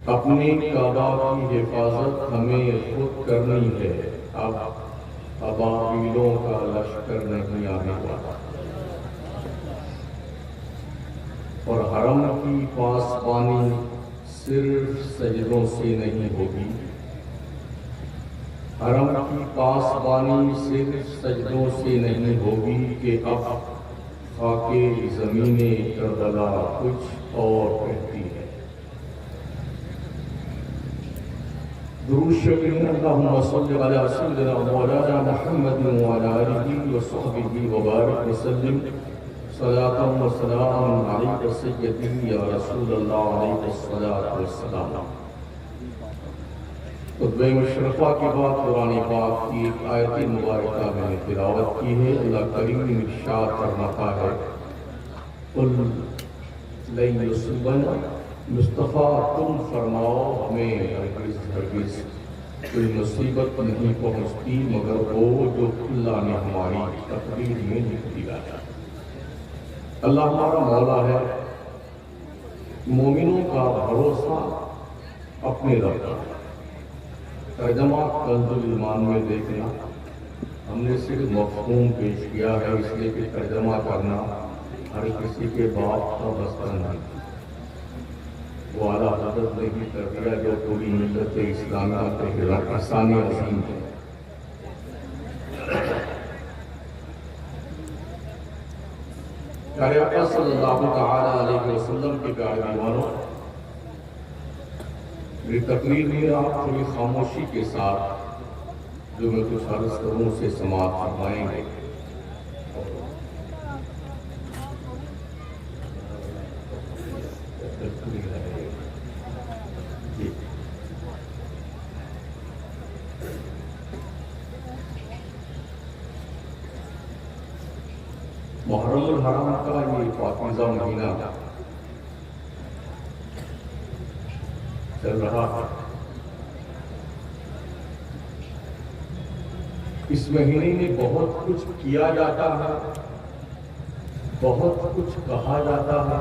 اپنی کعبہ کی حفاظت ہمیں خود کرنی ہے، اب ابابیلوں کا لشکر نہیں آنے والا، اور حرم کی پاسبانی صرف سجدوں سے نہیں ہوگی، حرم کی پاسبانی صرف سجدوں سے نہیں ہوگی کہ اب خاک زمین کربلا کچھ اور کہتی ہے۔ درود شریف اللہم صلی علی سیدنا مولانا محمد وعلی آلہ وصحبہ وبارک وسلم، صلاۃ و سلام علیک سیدی یا رسول اللہ علیہ الصلوۃ والسلام۔ خطبہ مشرفہ کے بعد قرآن پاک کی ایک آیت مبارکہ میں نے تلاوت کی ہے۔ اللہ کریم ارشاد فرماتا ہے، قل لن یصیبنا، مصطفیٰ تم فرماؤ ہمیں ہرگز کوئی مصیبت نہیں پہنچتی مگر وہ جو اللہ نے ہماری تقدیر میں لکھ دیا ہے۔ اللہ ہمارا مولا ہے، مومنوں کا بھروسہ اپنے رب پر۔ ترجمہ کنز الایمان میں دیکھنا، ہم نے صرف مفہوم پیش کیا ہے، اس لیے کہ ترجمہ کرنا ہر کسی کے باپ کا بستر نہیں، وہ اعلیٰ حضرت نے بھی کر دیا جو پوری ملت اسلامیہ کے احسان عظیم ہے۔ پیارے آقا صلی اللہ تعالیٰ علیہ وسلم کے پیارے دیوانوں، میری تقریر میں آپ تھوڑی خاموشی کے ساتھ جو میں کچھ عرض کروں سے سماعت فرمائیں گے۔ محرم الحرام کا یہ پاکیزہ مہینہ چل رہا ہے۔ اس مہینے میں بہت کچھ کیا جاتا ہے، بہت کچھ کہا جاتا ہے،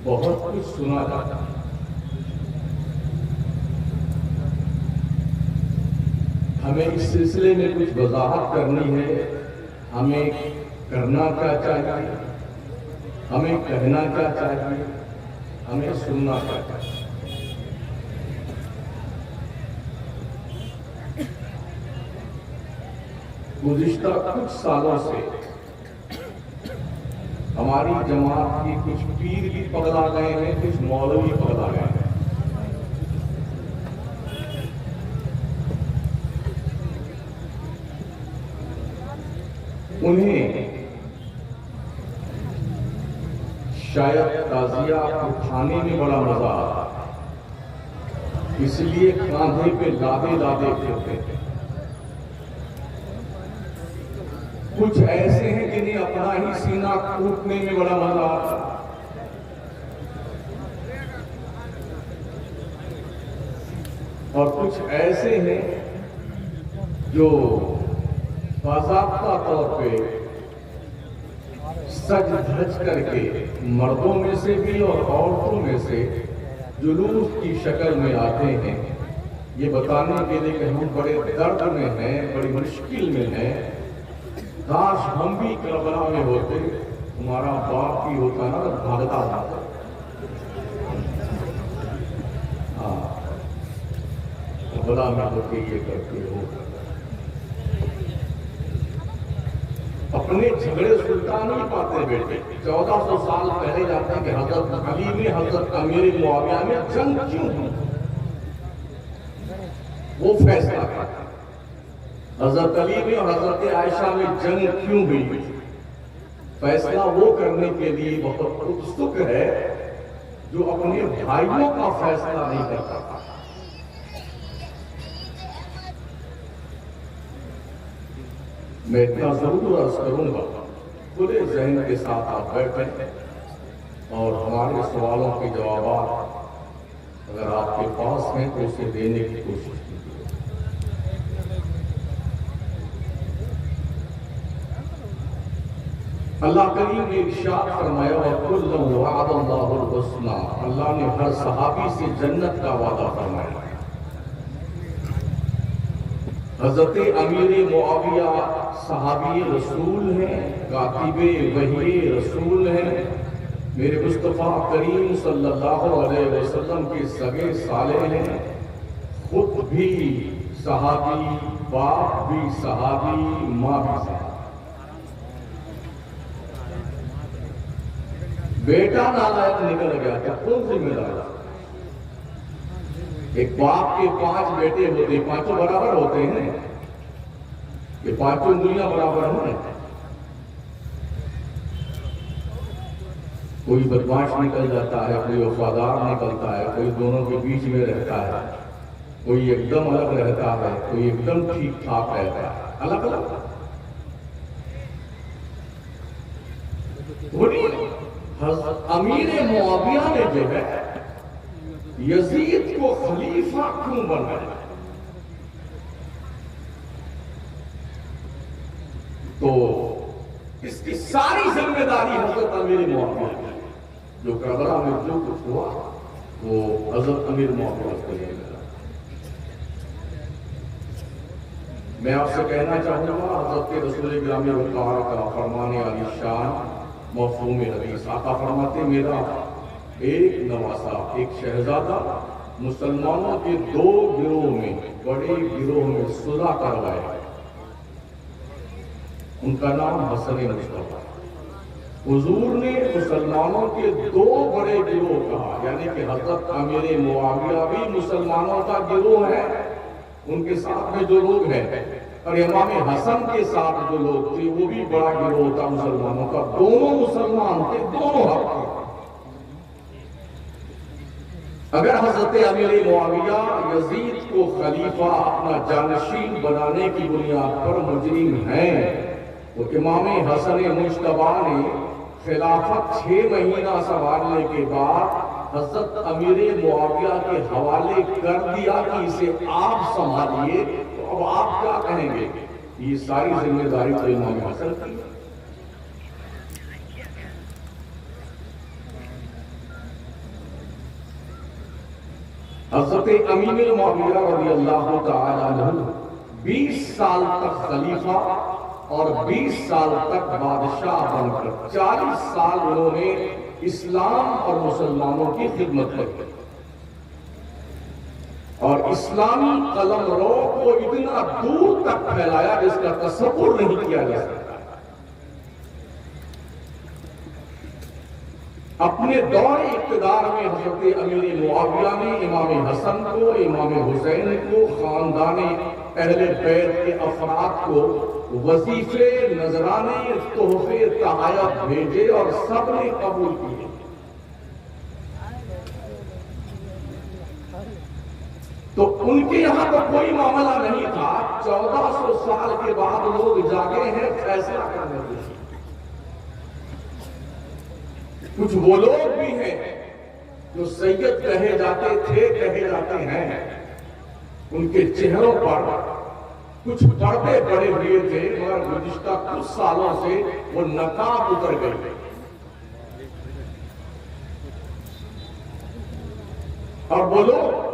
بہت کچھ سنا جاتا ہے۔ ہمیں اس سلسلے میں کچھ وضاحت کرنی ہے، ہمیں کرنا کیا چاہیے، ہمیں کہنا کیا چاہیے، ہمیں سننا کیا چاہیے۔ گزشتہ کچھ سالوں سے ہماری جماعت کی کچھ پیر بھی پگلا گئے ہیں، کچھ مولوی پگلا گئے ہیں۔ انہیں شاید تعزیہ اٹھانے میں بڑا مزہ آتا ہے، اس لیے کاندھے پہ لادے لادے پھرتے ہیں۔ کچھ ایسے ہیں جنہیں اپنا ہی سینہ کوٹنے میں بڑا مزہ آتا ہے، اور کچھ ایسے ہیں جو باضابطہ طور پہ سج دھج کر کے مردوں میں سے بھی اور عورتوں میں سے جلوس کی شکل میں آتے ہیں، یہ بتانے کے لیے کہ ہم بڑے درد میں ہیں، بڑی مشکل میں ہیں، کاش ہم بھی کربلا میں ہوتے، ہمارا باپ بھی ہوتا نا بھاگتا تھا۔ کربلا میں ہوتے یہ کرتے ہو، اپنے جھگڑے سلٹا نہیں پاتے بیٹے۔ 1400 سال پہلے جاتے ہیں کہ حضرت علی میں حضرت امیر معاویہ میں جنگ کیوں ہوئی، وہ فیصلہ کرتا۔ حضرت علی میں اور حضرت عائشہ میں جنگ کیوں ہوئی، فیصلہ وہ کرنے کے لیے بہت اتسک ہے جو اپنے بھائیوں کا فیصلہ نہیں کرتا تھا۔ میں اتنا ضرور عرض کروں گا، کھلے ذہن کے ساتھ آپ بیٹھیں اور ہمارے سوالوں کے جوابات اگر آپ کے پاس ہیں تو اسے دینے کی کوشش کیجیے۔ اللہ کریم نے ارشاد فرمایا وَكُلًّا وَعَدَ اللَّهُ الْحُسْنَى، اللہ نے ہر صحابی سے جنت کا وعدہ فرمایا۔ حضرت امیر معاویہ صحابی رسول ہیں، کاتب وحی رسول ہیں، میرے مصطفیٰ کریم صلی اللہ علیہ وسلم کے سگے صالح ہیں، خود بھی صحابی، باپ بھی صحابی، ماں بھی صحابی۔ بیٹا نالائق نکل گیا تو کون ذمہ دار؟ ایک باپ کے 5 بیٹے ہوتے ہیں، 5 برابر ہوتے ہیں، یہ 5 انگلیاں برابر ہیں۔ کوئی بدمعاش نکل جاتا ہے، کوئی وفادار نکلتا ہے، کوئی دونوں کے بیچ میں رہتا ہے، کوئی ایک دم الگ رہتا ہے، کوئی ایک دم ٹھیک ٹھاک رہتا ہے، الگ الگ۔ امیر معاویہ نے جو ہے یزید کو خلیفہ کیوں بنایا؟ تو اس کی ساری ذمہ داری حضرت امیر معاویہ کی، جو کربلا میں جو کچھ ہوا وہ حضرت امیر معاویہ کو ذمہ داری۔ میں آپ سے کہنا چاہوں گا حضرت رسول گرامی وقار کا فرمان علی شان مفہوم حدیث، آقا فرماتے میرا ایک نواسا، ایک شہزادہ مسلمانوں کے 2 گروہ میں، بڑے گروہ میں صلح کروائے، ان کا نام حسن مصطفیٰ۔ حضور نے مسلمانوں کے 2 بڑے گروہ کہا، یعنی کہ حضرت امیر معاویہ بھی مسلمانوں کا گروہ ہے، ان کے ساتھ میں جو لوگ ہیں، اور امام حسن کے ساتھ جو لوگ تھے وہ بھی بڑا گروہ تھا مسلمانوں کا، دونوں مسلمان تھے، دونوں حق تھے۔ اگر حضرت امیر معاویہ یزید کو خلیفہ اپنا جانشین بنانے کی بنیاد پر مجرم ہیں، تو امام حسن مجتبیٰ نے خلافت 6 مہینہ سنبھالنے کے بعد حضرت امیر معاویہ کے حوالے کر دیا کہ اسے آپ سنبھالیے، تو اب آپ کیا کہیں گے؟ یہ ساری ذمہ داری تو امام حسن کی۔ حضرت امیر معاویہ رضی اللہ تعالی عنہ 20 سال تک خلیفہ اور 20 سال تک بادشاہ بن کر 40 سال انہوں نے اسلام اور مسلمانوں کی خدمت کی، اور اسلامی قلمرو کو اتنا دور تک پھیلایا جس کا تصور نہیں کیا جا سکتا۔ اپنے دور اقتدار میں حضرت امیر معاویہ نے امام حسن کو، امام حسین کو، خاندان اہل بیت کے افراد کو وظیفے، نذرانے، تحفے، تحائف بھیجے اور سب نے قبول کیے۔ تو ان کے یہاں تو کوئی معاملہ نہیں تھا، 1400 سال کے بعد لوگ جاگے ہیں فیصلہ کرنے کے لیے۔ کچھ وہ لوگ بھی ہیں جو سید کہے جاتے تھے، کہے جاتے ہیں، ان کے چہروں پر کچھ پردے پڑے ہوئے تھے، مگر گزشتہ کچھ سالوں سے وہ نقاب اتر گئے، اور وہ لوگ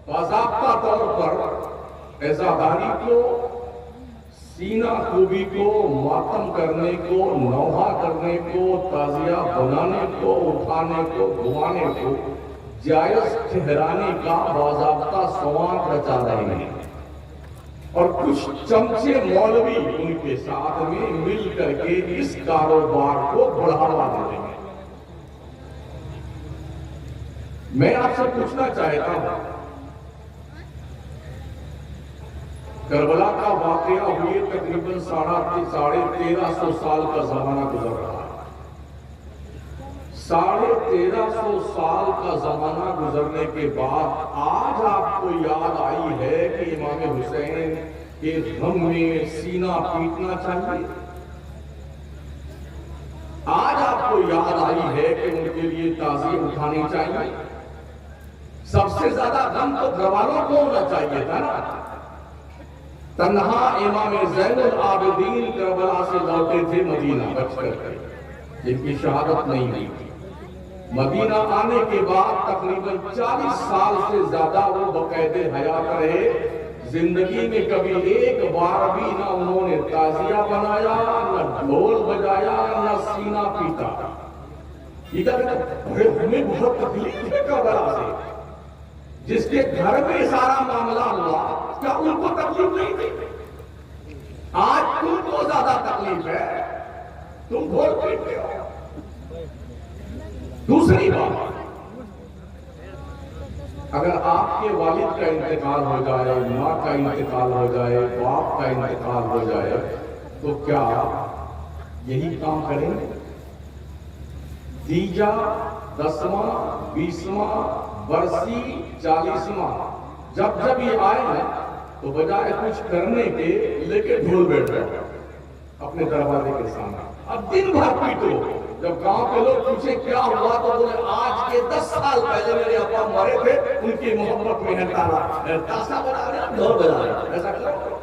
باضابطہ طور پر عزاداری کو، سینہ خوبی کو، ماتم کرنے کو، نوحہ کرنے کو، تعزیہ بنانے کو، اٹھانے کو، گھمانے کو جائز ٹھہرانے کا باضابطہ سواد رچا رہے ہیں، اور کچھ چمچے مولوی ان کے ساتھ میں مل کر کے اس کاروبار کو بڑھاوا دے رہے ہیں۔ میں آپ سے پوچھنا چاہتا ہوں، کربلا کا واقعہ ہوئے تقریباً 1350 سال کا زمانہ گزر رہا ہے۔ 1350 سال کا زمانہ گزرنے کے بعد آج آپ کو یاد آئی ہے کہ امام حسین کے غم میں سینہ پیٹنا چاہیے؟ آج آپ کو یاد آئی ہے کہ ان کے لیے تعزیہ اٹھانی چاہیے؟ سب سے زیادہ غم تو گھر والوں کو ہونا چاہیے تھا نا، تنہا امام زین العابدین کربلا سے لوٹے تھے مدینہ بچ کر کے، جن کی شہادت نہیں ہوئی تھی۔ مدینہ آنے کے بعد تقریباً 40 سال سے زیادہ وہ بقید حیات رہے۔ زندگی میں کبھی ایک بار بھی نہ انہوں نے تعزیہ بنایا، نہ ڈھول بجایا، نہ سینہ پیٹا۔ یہ کہتے ہیں ہمیں بہت تکلیف ہے کربلا سے، جس کے گھر میں سارا معاملہ ہوا، کیا ان کو تکلیف نہیں تھی؟ آج تم کو زیادہ تکلیف ہے، تم ڈھول پیٹتے ہو۔ دوسری بات، اگر آپ کے والد کا انتقال ہو جائے، ماں کا انتقال ہو جائے، باپ کا انتقال ہو جائے، تو کیا یہی کام کریں گے؟ دیجا 10واں 20واں برسی 40واں جب یہ آئے نا تو بجائے کچھ کرنے کے لے کے ڈھول بیٹھ جائے اپنے دروازے کے سامنے، اب دن بھر پیٹو۔ جب گاؤں کے لوگ پوچھے کیا ہوا تو بولے آج کے 10 سال پہلے میرے ابا مرے تھے، ان کی محبت میں ہے تاسا بنا رہے ہیں، ڈھول بجا رہے ہیں۔ ایسا کرو،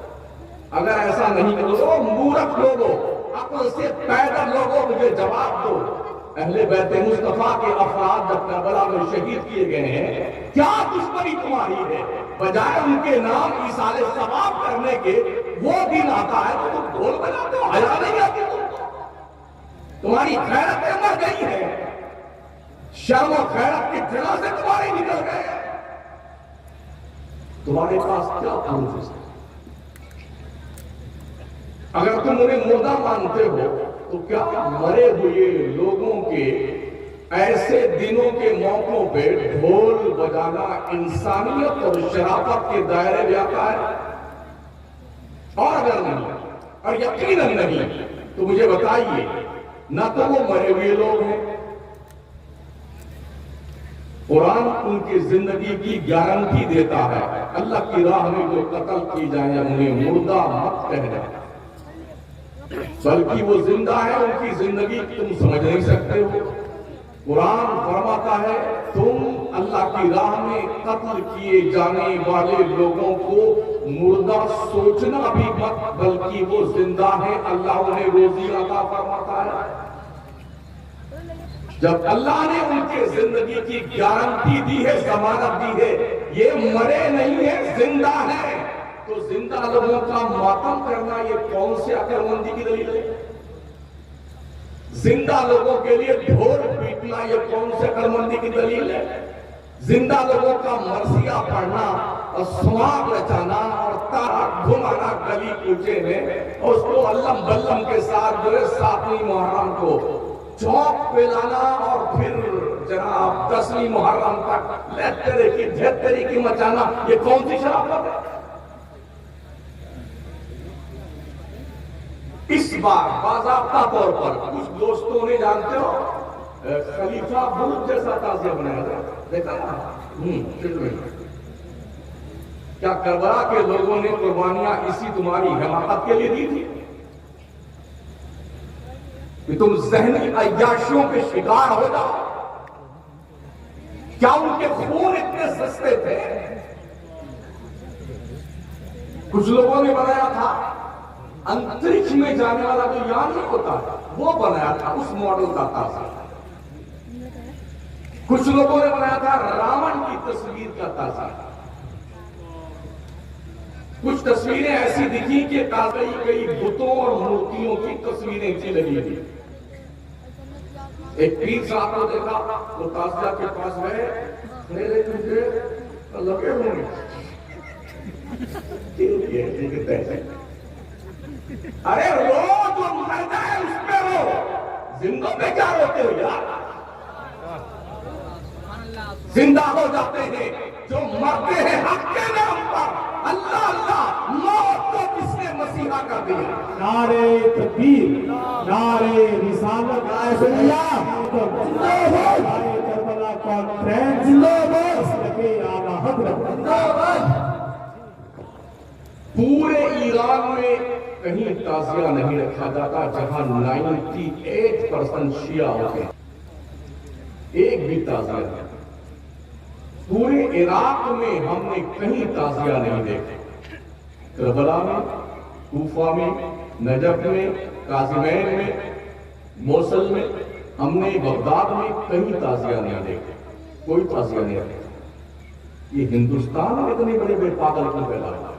اگر ایسا نہیں کرو، مورخ لوگوں، عقل سے پیدل لوگوں، مجھے جواب دو، اہل بیت مصطفیٰ کے افراد جب کربلا میں شہید کیے گئے ہیں، کیا دشمنی تمہاری ہے؟ بجائے ان کے نام ایصال ثواب کرنے کے، وہ دن آتا ہے تو تم ڈھول بجاتے ہو، حیا نہیں آتی تم کو؟ تمہاری غیرتیں مر گئی ہے، شرم و غیرت کی جگہ سے تمہارے نکل گئے۔ تمہارے پاس کیا پروف ہے؟ اگر تم انہیں مردہ مانتے ہو تو کیا مرے ہوئے لوگوں کے ایسے دنوں کے موقعوں پہ ڈھول بجانا انسانیت اور شرافت کے دائرے میں آتا ہے؟ اور اگر نہیں، اور یقیناً نہیں، تو مجھے بتائیے، نہ تو وہ مرے ہوئے لوگ ہیں، قرآن ان کی زندگی کی گارنٹی دیتا ہے، اللہ کی راہ میں جو قتل کی جائیں انہیں مردہ مت کہنا، بلکہ وہ زندہ ہے، ان کی زندگی تم سمجھ نہیں سکتے ہو۔ قرآن فرماتا ہے تم اللہ کی راہ میں قتل کیے جانے والے لوگوں کو مردہ سوچنا بھی مت، بلکہ وہ زندہ ہے، اللہ انہیں روزی عطا فرماتا ہے۔ جب اللہ نے ان کے زندگی کی گارنٹی دی ہے، ضمانت دی ہے، یہ مرے نہیں ہیں، زندہ ہے، تو زندہ لوگوں کا ماتم کرنا یہ کون سے عقل مندی کی دلیل ہے؟ زندہ لوگوں کے لیے ڈھول پیٹنا یہ کون سے عقل مندی کی دلیل ہے؟ زندہ لوگوں کا مرثیہ پڑھنا اور سوانگ رچانا اور تارا گھمانا گلی کوچے میں، اور اس کو علم بلم کے ساتھ جو ہے 7ویں محرم کو چوک پہ لانا اور پھر جناب 10ویں محرم تک لہتری کی دھیتری کی مچانا، یہ کون سی شرافت ہے؟ اس بار باضابطہ طور پر کچھ دوستوں نے، جانتے ہو، خلیفہ برج جیسا تعزیہ بنایا تھا، دیکھا نا؟ کیا کربلا کے لوگوں نے قربانیاں اسی تمہاری حماقت کے لیے دی تھی کہ تم ذہنی عیاشیوں کے شکار ہو جاؤ؟ کیا ان کے خون اتنے سستے تھے؟ کچھ لوگوں نے بنایا تھا انترکش میں جانے والا جو یان نہیں ہوتا، وہ بنایا تھا، اس ماڈل کا تازہ۔ کچھ لوگوں نے بنایا تھا راون کی تصویر کا تازہ۔ کچھ تصویریں ایسی دکھی کہ کئی بتوں اور مورتیوں کی تصویریں تھی لگی ہوئی۔ ایک پیر صاحب کو دیکھا، وہ تازیہ کے پاس گئے، میرے تجھے لگے ہوں گے، ارے رو جو مرتا ہے اس پہ رو، زندوں پہ کیا روتے ہو یار؟ زندہ ہو جاتے ہیں جو مرتے ہیں حق کے نام پر۔ اللہ اللہ، موت کو کس نے مسیحا کر دیا؟ نعرے تکبیر، نعرے رسالت، نعرے کربلا کانفرنس، مسلک اعلیٰ حضرت۔ پورے ایران میں کہیں تعزیہ نہیں رکھا جاتا جہاں 98% شیعہ ہوتے ہیں، ایک بھی تعزیہ نہیں۔ پورے عراق میں ہم نے کہیں تعزیہ نہیں دیکھا، کربلا میں، کوفہ میں، نجف میں، قازمین میں، موصل میں، ہم نے بغداد میں کہیں تعزیہ نہیں دیکھا، کوئی تعزیہ نہیں دیکھا۔ یہ ہندوستان میں اتنے بڑے بے پاگل کیوں پیدا ہوا؟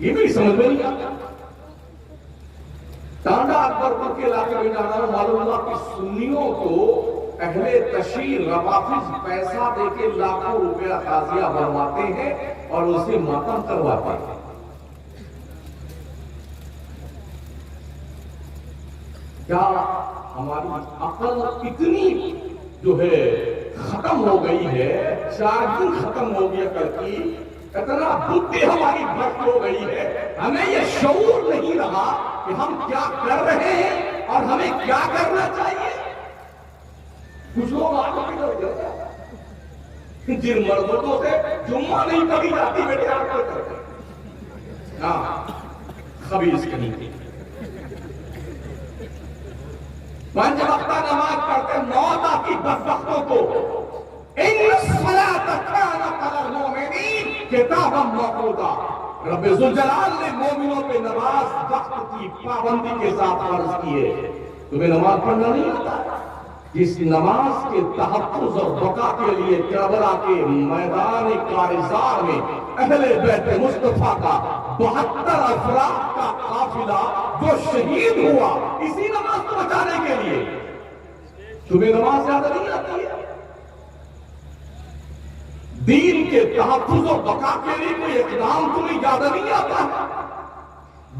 یہ بھی سمجھ میں نہیں آتا۔ ٹانڈا اکبر پور کے علاقے میں جانا ہے، معلوم ہوا کہ سنیوں کو اہل تشیع روافض پیسہ دے کے لاکھوں روپیہ تعزیہ بنواتے ہیں اور اسے ماتم کرواتے ہیں۔ کیا ہماری عقل اتنی جو ہے ختم ہو گئی ہے، چارجنگ ختم ہو گئی عقل کی، اتنا بدھی ہماری بھرٹ ہو گئی ہے، ہمیں یہ شعور نہیں رہا کہ ہم کیا کر رہے ہیں اور ہمیں کیا کرنا چاہیے۔ کچھ لوگ آگے جن مردوں سے جمعہ نہیں پڑھی جاتی بیٹے آپ کو کرتے، ہاں خبیث کہیں کی پانچ وقتہ نماز پڑھتے موت آتی بدبختوں کو۔ ان الصلاۃ کانت علی المؤمنین کتابا موقوتا، رب ذوالجلال نے مومنوں پہ نماز وقت کی پابندی کے ساتھ فرض کی ہے۔ تمہیں نماز پڑھنا نہیں آتا؟ جس نماز کے تحفظ اور بقا کے لیے کربلا کے میدان کارزار میں اہل بیت مصطفیٰ کا 72 افراد کا قافلہ جو شہید ہوا اسی نماز کو بچانے کے لیے، تمہیں نماز زیادہ نہیں آتی ہے؟ دین کے تحفظ و بقا کے لیے کوئی اقدام تمہیں زیادہ نہیں آتا؟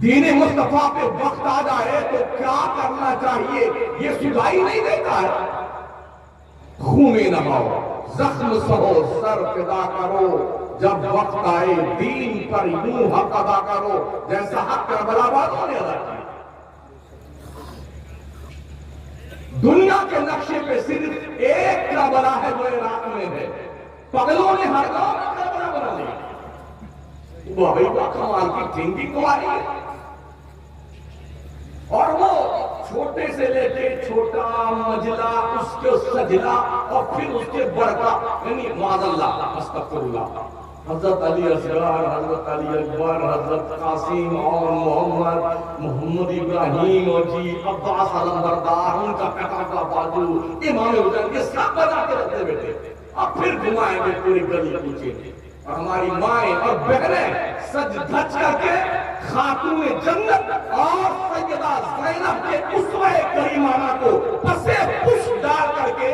دین مصطفیٰ پہ وقت آ جائے تو کیا کرنا چاہیے یہ سجائی نہیں دیتا ہے۔ خون نہاؤ، زخم سہو، سر فدا کرو، جب وقت آئے دین پر یوں حق ادا کرو جیسا حق کربلا والوں نے ادا کیا۔ دنیا کے نقشے پہ صرف ایک کربلا ہے جو عراق میں ہے، پگلوں نے ہر گاؤں میں کربلا بنا لیا۔ وہ بھائی وہ کمال کی تھنکنگ تمہاری ہے، اور وہ چھوٹے سے لے کے چھوٹا مجلہ، اس کے سجلہ، اور پھر اس کے بڑکا، یعنی معاذ اللہ، استغفر اللہ، حضرت علی اصغر، حضرت علی اکبر، حضرت قاسم اور محمد ابراہیم اور جی عباس علمبردار، ان کا کٹا کا بازو، امام حسین، یہ سب بنا کے رکھتے بیٹھے، اور پھر گھمائیں گے پوری گلی پیچھے، اور ہماری مائیں اور بہنیں سج دھج کر کے خاتون جنت اور سیدہ زینب کے اسوہ کریمانہ کو پسے پش ڈال کر کے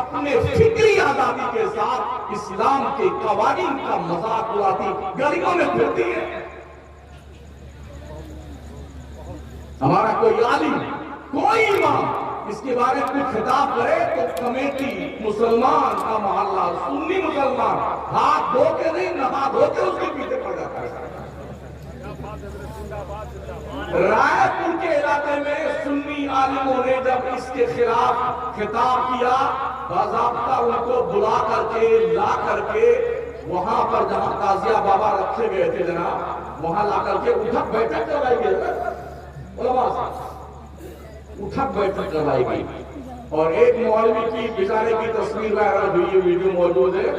اپنے فکری آزادی کے ساتھ اسلام کے قوانین کا مذاق اڑاتی گلیوں میں پھرتی ہے۔ ہمارا کوئی عالم، کوئی امام اس کے بارے میں خطاب کرے تو کمیٹی مسلمان کا محلہ، سنی مسلمان ہاتھ دھو کے نہیں، نہا دھو کے اس کے پیچھے پڑ جاتا ہے۔ رائے پور کے علاقے میں سنی عالموں نے جب اس کے خلاف خطاب کیا، باضابطہ ان کو بلا کر کے لا کر کے وہاں پر جہاں قاضیہ بابا رکھے گئے تھے جناب، وہاں لا کر کے اٹھک بیٹھک کروائی گئی، علماء صاحب اٹھک بیٹھک کروائی گئی، اور ایک مولوی کی بیچارے کی تصویر وائرل ہوئی ہے، ویڈیو موجود ہے،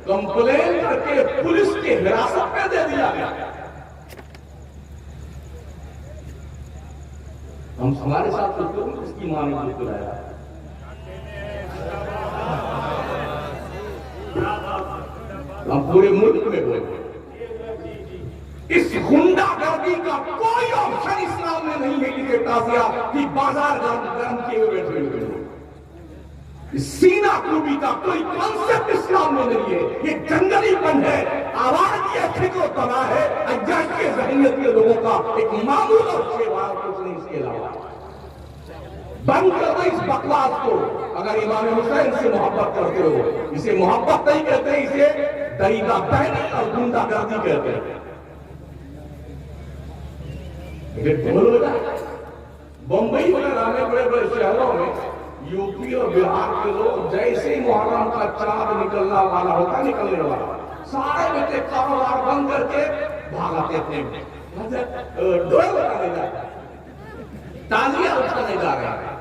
کمپلین کر کے پولیس کی حراست میں دے دیا گیا۔ ہم ہمارے ساتھ سوچتے ہیں اس کی ماں نے مجھے بلایا، ہم پورے ملک میں بولے اس غنڈہ گردی کا کوئی آپشن اسلام میں نہیں ہے کہ تعزیہ کی بازار گرم کیے ہوئے بیٹھے ہوئے، سینہ کوبی کا کوئی کانسیپٹ اسلام میں نہیں ہے، یہ جنگلی پن ہے، آواز یہ فکر و تباہ ہے، عجاز کے ذہنیت کے لوگوں کا ایک معمول اور شیوار کچھ نہیں اس کے علاوہ۔ بند کر دیں اس بکواس کو، اگر امام حسین سے محبت کرتے ہو، اسے محبت نہیں کہتے، اسے دریدہ بہنی اور گنڈہ گردی کہتے ہیں۔ بمبئی وغیرہ میں بڑے بڑے شہروں میں یو پی اور بہار کے لوگ جیسے ہی محرم کا چاند نکلنا والا ہوتا نکلنے والا سارے بیٹے کاروبار بند کر کے بھاگاتے تھے، ڈوئے بتانے جا رہے ہیں، تازیہ اٹھانے جا رہے ہیں۔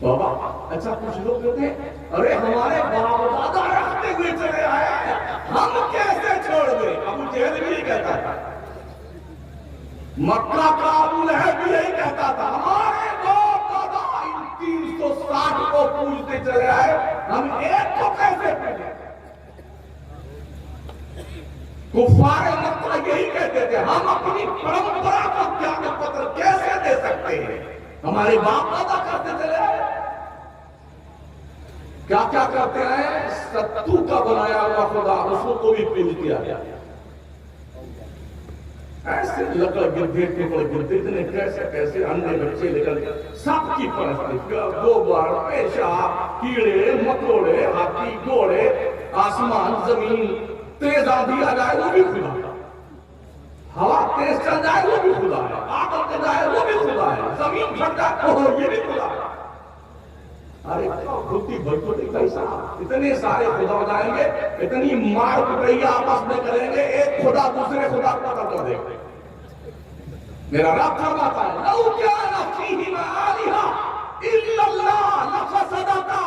بابا اچھا کچھ لوگ کہتے ہیں ارے ہمارے باپ دادا رکھتے ہوئے چلے آئے، ہم کیسے مکہ کا ابو لہب بھی یہی کہتا تھا ہمارے باپ دادا ان 360 کو پوجتے چلے آئے، ہم ایک کو کیسے پوجیں؟ کفار مکہ یہی کہتے تھے ہم اپنی پرمپرا کو تیاگ پتر کیسے دے سکتے ہیں؟ ہمارے باپ دادا کرتے چلے آئے۔ کیا کیا کرتے ہیں؟ ستو کا بنایا ہوا خدا اس کو بھی پوج دیا گیا، ایسے لکڑ گدے ٹکڑ گدے اتنے کیسے اندھے بچے نکل سب کی پرستی، گوبر پیشاب کیڑے مکوڑے ہاتھی گھوڑے آسمان زمین، تیز آندھی آ جائے وہ بھی خدا ہے، ہوا تیز چل جائے وہ بھی خدا ہے، آگ اٹھ جائے وہ بھی خدا ہے، زمین پھٹ جائے وہ یہ بھی خدا ہے۔ ارے خودی بھرپوٹی کیسا، اتنے سارے خدا ہو جائیں گے، اتنی مار پٹائی آپس میں کریں گے، ایک خدا دوسرے خدا کو قتل کر دے گا۔ میرا رب فرماتا ہے لو کان فیہما آلہۃ الا اللہ لفسدتا،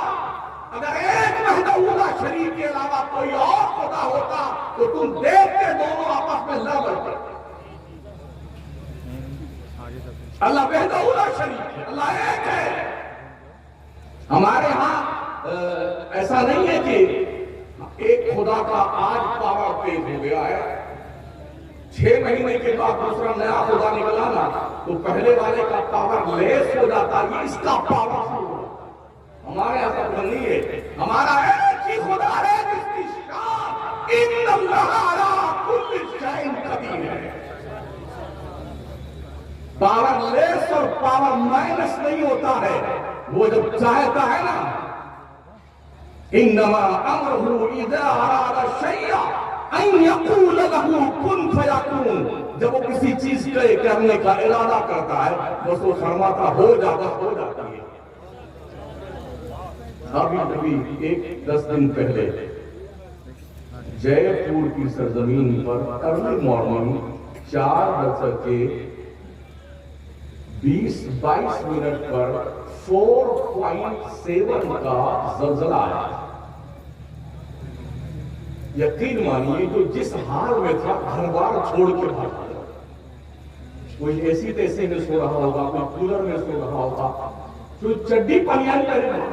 اگر ایک وحدہ لا شریک کے علاوہ کوئی اور خدا ہوتا تو تم دیکھتے دونوں آپس میں لڑ پڑتے۔ اللہ وحدہ لا شریک ہے، اللہ ایک ہے۔ ہمارے ہاں ایسا نہیں ہے کہ ایک خدا کا آج پاور تیز ہو گیا ہے، 6 مہینے کے بعد دوسرا نیا خدا نکلا نا تو پہلے والے کا پاور لیس ہو جاتا ہے، اس کا پاور ہو۔ ہمارے ایسا نہیں ہے، ہمارا ایک ہی خدا ہے جس کی شان ان اللہ علی کل شیء قدیر ہے۔ پاور لیس اور پاور مائنس نہیں ہوتا ہے، وہ جب چاہتا ہے نا انما امرہ اذا اراد شیئا ان یقول له کن فیکون، جب وہ کسی چیز کے کرنے کا ارادہ کرتا ہے بس وہ فرماتا ہو جاتا ہو جاتی ہے۔ ابھی 10 دن پہلے جے پور کی سرزمین پر ارلی مارننگ 4:20-22 پر 4.7 کا زلزلہ آیا۔ یقین مانیے جو جس حال میں تھا گھر بار چھوڑ کے بھاگ گیا، کوئی ایسی تیسے میں سو رہا ہوگا، کوئی کولر میں سو رہا ہوگا، کوئی چڈی پنیان کرے رہا،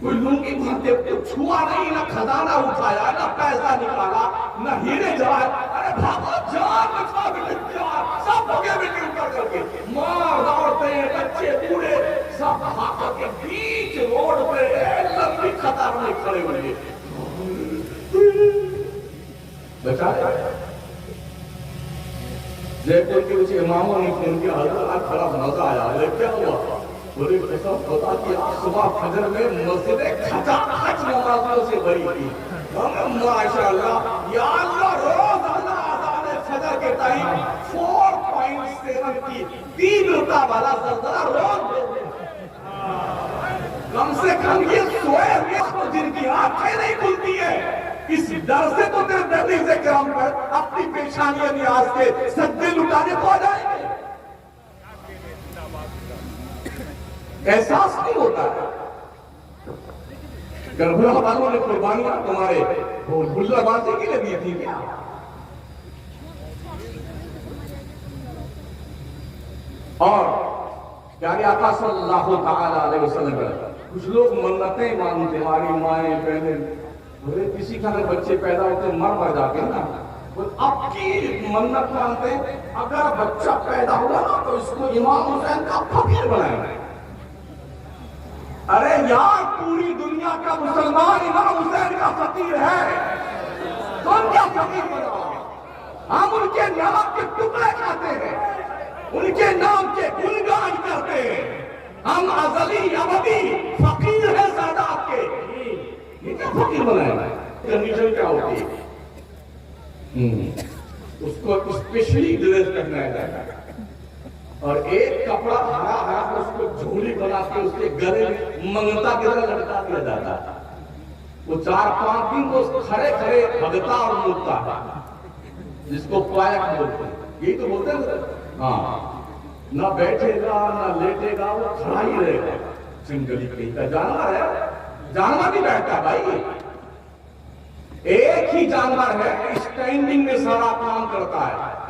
کوئی لنگی باندھے، کچھ چھوا نہیں، نہ خزانہ اٹھایا، نہ پیسہ نکالا، نہ ہیرے جوائے، ارے بھاگو جان بچا بیٹے جان، سب بھگے بیٹے اوپر کر کے، مار عورتیں بچے بوڑھے سب بھاگ کے بیچ روڈ پہ لمبی قطار میں کھڑے ہوئے بچا رہے۔ جے پور کے کچھ اماموں نے ان کے حضرات بڑا مزہ آیا، کیا ہوا؟ بڑی قسم خدا کی صبح فجر میں مسجد کھچا کھچ نمازوں سے بھری تھی۔ ماشاءاللہ یا اللہ، روز اللہ آزان فجر کے ٹائم 4.7 کی 3 رکعہ والا زلزلہ روز کم سے کم یہ سوئے ہوئے جن کی آنکھیں نہیں کھلتی ہے، اس ڈر سے تو تیرے دردی سے کرام پر اپنی پیشانیاں نیاز کے سجدے لٹانے کو آ جائیں گے۔ احساس نہیں ہوتا ہے۔ کربلا والوں نے قربانیاں تمہارے بلّہ بازی کے لیے دی تھی کیا؟ اور پیارے آقا صلی اللہ تعالی علیہ وسلم، کچھ لوگ منتیں مانتے، ہماری مائیں بہنیں، بولے کسی کا بچے پیدا ہوتے مر جاتے نا، اب کی منت مانتے اگر بچہ پیدا ہوا نا تو اس کو امام حسین کا فقیر بنائیں گے۔ ارے یار، پوری دنیا کا مسلمان امام حسین کا فقیر ہے، تم کیا فقیر بناؤ گے؟ ہم ان کے نام کے ٹکڑے کھاتے ہیں، ان کے نام کے گنگان کرتے ہیں، ہم ازلی ابدی فقیر ہیں سادات کے، یہ کیا فقیر بنائے گا؟ کنڈیشن کیا ہوتی ہے؟ اس کو اسپیشلی ڈریس کرنا ہے اور ایک کپڑا ہرا ہرا اس کو جھولی بنا کے اس کے گلے میں منگتا کی طرح لٹکا دیا جاتا ہے۔ وہ 4-5 دن کو کھڑے کھڑے بھگتا اور مودتا ہے، جس کو پائک بولتے ہیں، یہی تو بولتے ہیں۔ ہاں، نہ بیٹھے گا نہ لیٹے گا، وہ کھڑا ہی رہے گا۔ جنگلی کہیں کا جانور ہے، جانور نہیں بیٹھتا بھائی، ایک ہی جانور ہے اسٹینڈنگ میں سارا کام کرتا ہے۔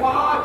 5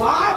5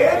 1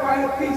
35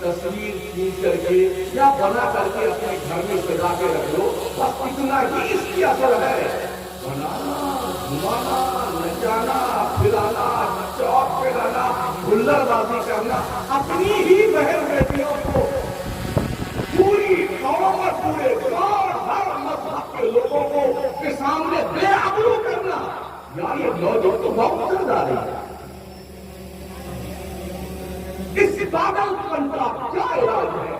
تصویر کھینچ کر کے یا بنا کر کے اپنے گھر میں سجا کے رکھ لو، بس اتنا ہی اس کی اثر ہے۔ بنانا، گھمانا، نچانا، پھرانا، چوک پہ لانا، ہلر بازی کرنا، اپنی ہی بہن بیٹیوں کو پوری قوم اور پورے گاؤں ہر مذہب کے لوگوں کو کے سامنے بے آبرو کرنا، یار یہ نوجوان تو بہت چل جا رہی ہے۔ اس پاگل پن کا کیا علاج ہے؟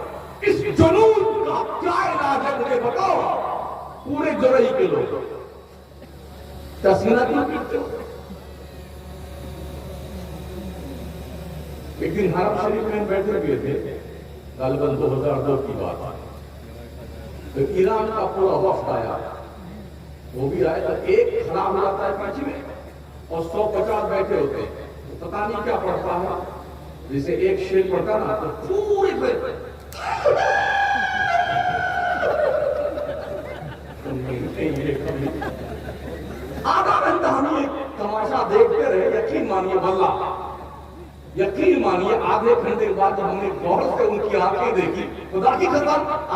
اس جنون کا کیا علاج ہے؟ مجھے بتاؤ۔ پورے جرئی کے لوگ تسینہ کیوں کرتے ہو؟ ایک دن حرم شریف میں بیٹھے ہوئے تھے، غالباً 2002 کی بات ہے، تو ایران کا پورا وفد آیا، وہ بھی آئے تو ایک کھڑا ہو جاتا ہے پیچھے میں اور 150 بیٹھے ہوتے ہیں، تو پتہ نہیں کیا پڑھتا ہے، جسے ایک شیر پڑھتا نا تو پوری پہ آدھا گھنٹہ ہم یہ تماشا دیکھتے رہے۔ یقین مانیے واللہ، یقین مانیے آدھے گھنٹے کے بعد جب ہم نے غور سے ان کی آنکھیں دیکھی، خدا کی قسم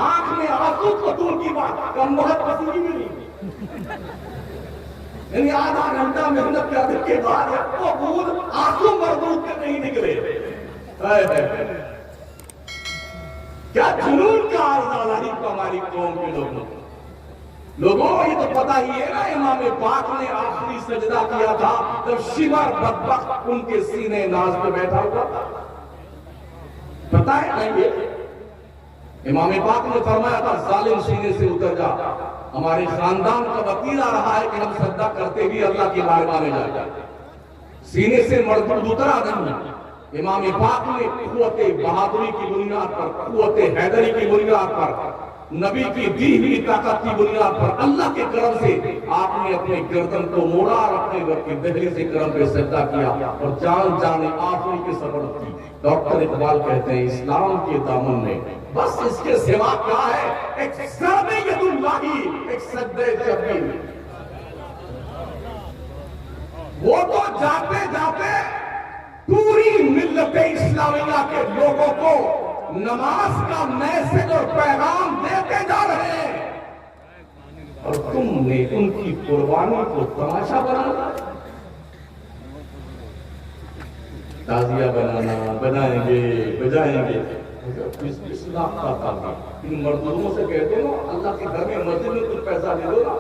آنکھ میں آنسو تو دور کی بات کم بہت پسندی ملی، یعنی آدھا گھنٹہ محنت کرنے کے بعد وہ بوجھ آنسو مردود کے نہیں نکلے۔ کیا جنون کا عرض ہے ہماری قوم کے لوگوں کو یہ تو پتا ہی ہے نا، امام پاک نے آخری سجدہ کیا تھا جب شمر بدبخت ان کے سینے ناز پہ بیٹھا ہوا تھا، پتا ہے نا یہ؟ امام پاک نے فرمایا تھا ظالم سینے سے اتر جا، ہمارے خاندان کا وتیرہ رہا ہے کہ ہم سجدہ کرتے بھی اللہ کی بارگاہ میں جا جائے، سینے سے مردود اترا نہیں۔ امام پاک نے قوت بہادری کی بنیاد پر، قوت حیدری کی بنیاد پر، نبی کی دی ہوئی طاقت کی بنیاد پر اللہ کے کرم سے آپ نے اپنے گردن کو موڑا اور اپنے گھر کی دہلی سے کرم پہ سجدہ کیا اور جان جانے آخری کی سفر کی۔ ڈاکٹر اقبال کہتے ہیں اسلام کے دامن میں بس اس کے سوا کیا ہے؟ ایک ضرب ید اللہ، ایک سجدہ جبین۔ وہ تو جاتے جاتے پوری ملت اسلامیہ کے لوگوں کو نماز کا میسج اور پیغام دیتے جا رہے ہیں، اور تم نے ان کی قربانی کو تماشا بنانا، تازیہ بنانا، بنائیں گے، بجائیں گے۔ اس لاکھ کا کام ان مردوں سے کہتے ہو اللہ کے گھر میں مسجد میں کچھ پیسہ دے دو نا،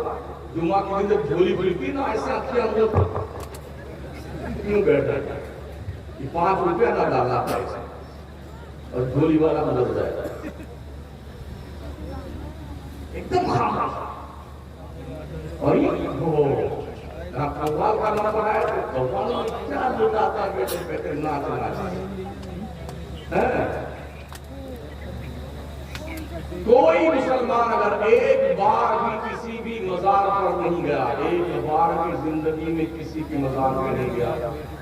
جمعہ کی دن جب جھولی پھرتی نا ایسے اکھیاں ہم لوگ کیوں بیٹھا ہے؟ 5 روپیہ نہ ڈالنا تھا اسے اور جھولی والا بدل جائے، ایک دم خاموش۔ اور یہ قوال کا نمبر ہے تو قوالوں میں کیا لوٹاتا ہے بیٹے بیٹے ناچنا ہے۔ کوئی مسلمان اگر ایک بار بھی کسی بھی مزار پر نہیں گیا، ایک بار بھی زندگی میں کسی کی مزار پر نہیں گیا،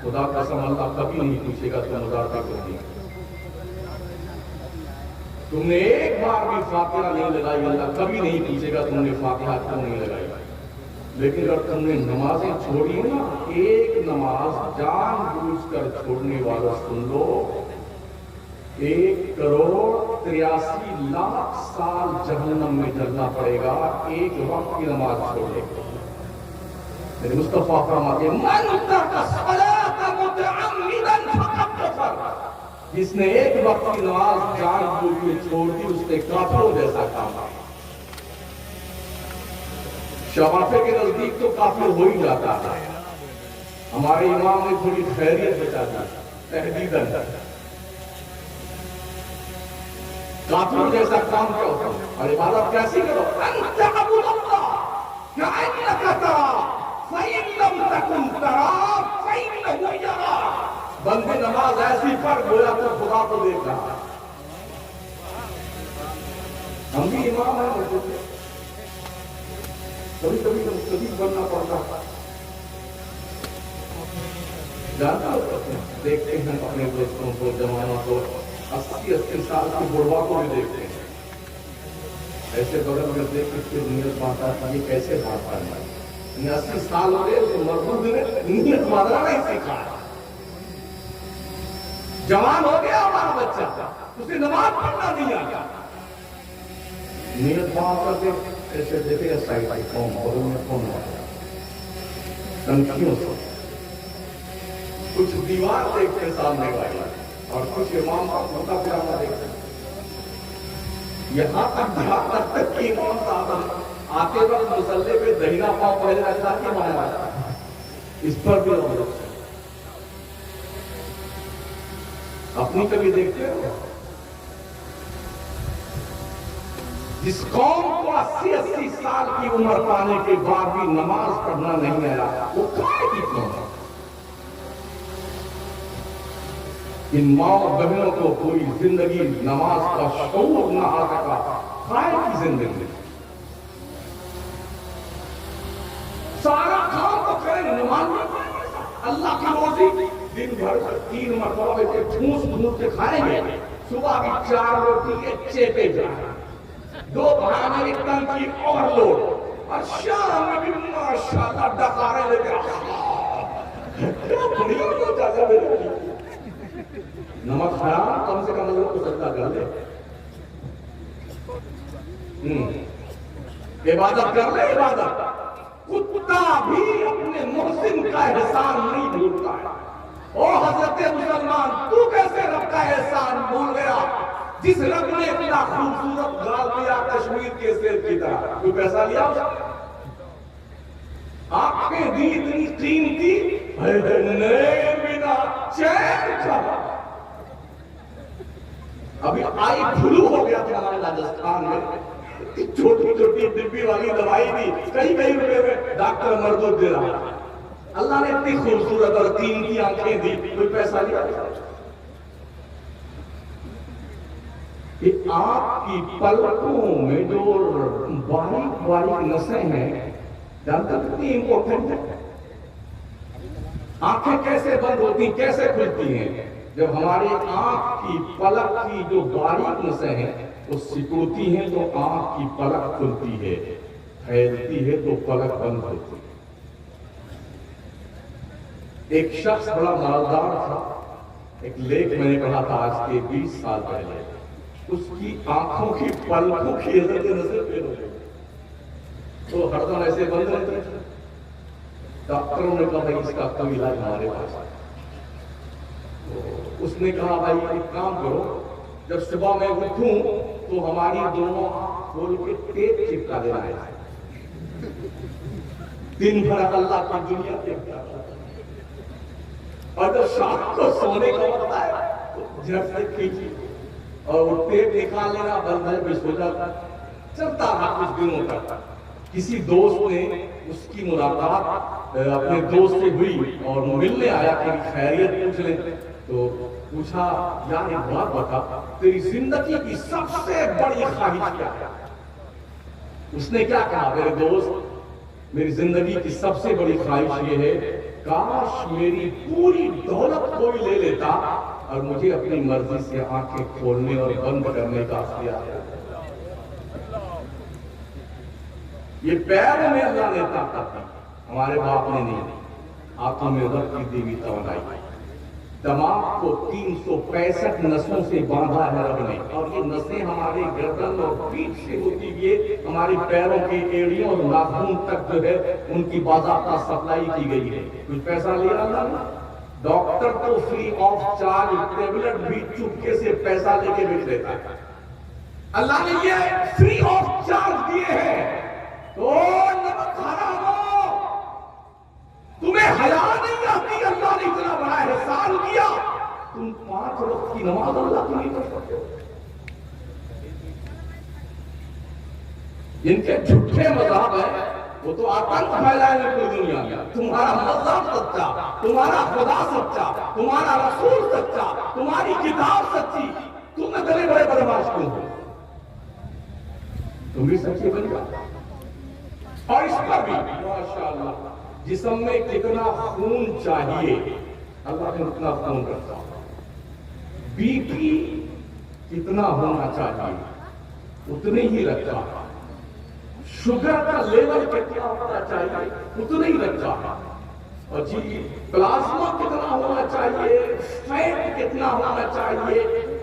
خدا قسم اللہ کبھی نہیں پوچھے گا تو مزار پر کیوں نہیں؟ تم نے ایک بار بھی فاتحہ نہیں لگائی، اللہ کبھی نہیں پوچھے گا تم نے فاتحہ کیوں نہیں لگائی۔ لیکن اگر تم نے نمازیں چھوڑی نا، ایک نماز جان بوجھ کر چھوڑنے والا سن لو، 1,83,00,000 سال جہنم میں جلنا پڑے گا ایک وقت کی نماز چھوڑنے کو۔ میرے مصطفیٰ فرماتے ہیں من ترک الصلاۃ متعمدا فقد کفر، جس نے ایک وقت کی نماز جان بوجھ کے چھوڑ دی اس نے کافروں جیسا کام کیا۔ شفاعت کے نزدیک تو کافر ہو ہی جاتا ہے۔ ہمارے امام نے تھوڑی خیریت بچا دی تحدیداً، کافر جیسا کام کیا ہوتا ہے اور عبادت کیسی کرو؟ ان تعبد اللہ کأنک تراہ فإن لم تکن تراہ فإنہ یراک۔ بندے نماز ایسی پڑھ گویا تو خدا کو دیکھ رہا ہے۔ ہم بھی امام ہیں، کبھی کبھی مستقیم بننا پڑتا ہے، جانتا دیکھتے ہیں اپنے دوستوں کو، جوانوں کو، 80 سال کے بڑھوا کو بھی دیکھتے ہیں، ایسے بغل میں دیکھ کے نیت باندھتا ہے یہ کیسے بات کرنا ہے۔ 80 سال ہو گئے تو مربوط نے نیت باندھنا نہیں سیکھا، جوان ہو گیا ہمارا بچہ اسے نماز پڑھنا نہیں آتا. نیت وہاں کرتے ایسے دیکھے سائڈ آئی قوم بغل میں کون ہوا تنکیوں سے کچھ دیوار دیکھتے سامنے والی اور کچھ امام کا ہوتا پرانا دیکھتے. یہاں تک کہ امام صاحب آتے وقت مسلح پہ دہنا پاؤں پہلے رکھتا کہ مانا رکھتا. اس پر بھی اپنی کبھی دیکھتے ہو جس قوم کو 80 سال کی عمر پانے کے بعد بھی نماز پڑھنا نہیں آیا وہ کائے کی قوم ہے. ان ماں بہنوں کو کوئی زندگی نماز کا شعور نہ آ سکا. کائے کی زندگی سارا کام تو کریں نماز نہیں پڑھیں. اللہ کی روزی دن بھر 3 مرتبہ کے ٹھوس ٹھوس کے کھائیں گے. صبح کی 4 روٹی کے چیپے جائیں 2 بہانے کی ٹنکی اوور لوڈ اور شام میں بھی ماشاءاللہ ڈکارے لے کے کیا بڑھیا ہو جاتا میرے. نمک حرام کم سے کم لوگوں کو سجدہ کر لے. عبادت کر لے. عبادت کتا بھی اپنے محسن کا احسان نہیں بھولتا ہے. او حضرت مسلمان تو کیسے رب کا احسان بھول گیا جس رب نے اتنا خوبصورت گال دیا کشمیر کے سیر کی طرح. تو پیسہ لیا آنکھیں دی اتنی قیمتی بنا چین کا. ابھی آئی فلو ہو گیا تھا ہمارے راجستھان میں. چھوٹی چھوٹی ڈبی والی دوائی بھی کئی روپے میں ڈاکٹر مردود دے رہا. اللہ نے اتنی خوبصورت اور قیمتی آنکھیں دی کوئی پیسہ لیا. آپ کی پلکوں میں جو باریک باریک نسیں ہیں جانتے کتنی امپورٹنٹ ہے. آنکھیں کیسے بند ہوتی کیسے کھلتی ہیں جب ہماری آنکھ کی پلک کی جو باریک نسیں ہیں وہ سکڑتی ہیں تو آنکھ کی پلک کھلتی ہے. پھیلتی ہے تو پلک بند ہوتی ہے. ایک شخص بڑا مالدار تھا. ایک لیک میں نے پڑھا تھا آج کے 20 سال پہلے. اس کی آنکھوں کی پلکوں کی حضرت نظر پہ ہو گئی تو ہر دم ایسے بند رہتے تھے. ڈاکٹروں نے کہا بھائی اس کا کوئی علاج ہمارے پاس ہے. اس نے کہا بھائی ایک کام کرو جب صبح میں اٹھوں تو ہماری دونوں آنکھ کھول کے ٹیپ چپکا دینا ہے. دن بھر اللہ کی دنیا دیکھتا ہے اور جب شام کو سونے کا وقت آئے جب سے کھینچی اور وہ ٹیپ نکال لینا بند ہے بھی سو جاتا. چلتا رہا کچھ دنوں تک. کسی دوست نے اس کی ملاقات اپنے دوست سے ہوئی اور ملنے آیا کہ خیریت پوچھ لیں تو پوچھا یار ایک بات بتا تیری زندگی کی سب سے بڑی خواہش کیا ہے. اس نے کیا کہا میرے دوست میری زندگی کی سب سے بڑی خواہش یہ ہے کاش میری پوری دولت کوئی لے لیتا اور مجھے اپنی مرضی سے آنکھیں کھولنے اور بند کرنے کا اختیار ہے. یہ پیروں میں اللہ نے طاقت دی ہمارے باپ نے نہیں. آنکھوں میں رب کی دی ہوئی توانائی. دماغ کو 365 نسوں سے باندھا ہے رب نے اور یہ نسیں ہمارے گردن اور پیٹھ سے ہوتی ہوئے ہماری پیروں کی ایڑیوں اور ناخن تک جو ہے ان کی باضابطہ سپلائی کی گئی ہے. کچھ پیسہ لیا اللہ نے. ڈاکٹر تو فری آف چارج ٹیبلٹ بھی چپکے سے پیسہ لے کے بیچ دیتا ہے. اللہ نے یہ فری آف چارج دیے ہیں تو نمک حرام ہو تمہیں حیا نہیں آتی. اللہ نے اتنا بڑا احسان کیا تم 5 وقت کی نماز اللہ کی نہیں کر سکتے. جن کے جھوٹے مذہب ہیں وہ تو آتنک پھیلائے گے پوری دنیا میں. تمہارا مذہب سچا, تمہارا خدا سچا, تمہارا رسول سچا, تمہاری کتاب سچی, تم اتنے بڑے بدماش کیوں ہو؟ تم بھی سچے بن جاؤ. اور اس پر بھی ماشاءاللہ جسم میں کتنا خون چاہیے اللہ نے اتنا خون رکھا. بی پی کتنا ہونا چاہیے اتنے ہی رکھا. شوگر کا لیول کتنا ہونا چاہیے اتنا ہی رکھا. اور جی پلازما کتنا ہونا چاہیے, فیٹ کتنا ہونا چاہیے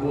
2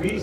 20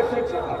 104।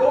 2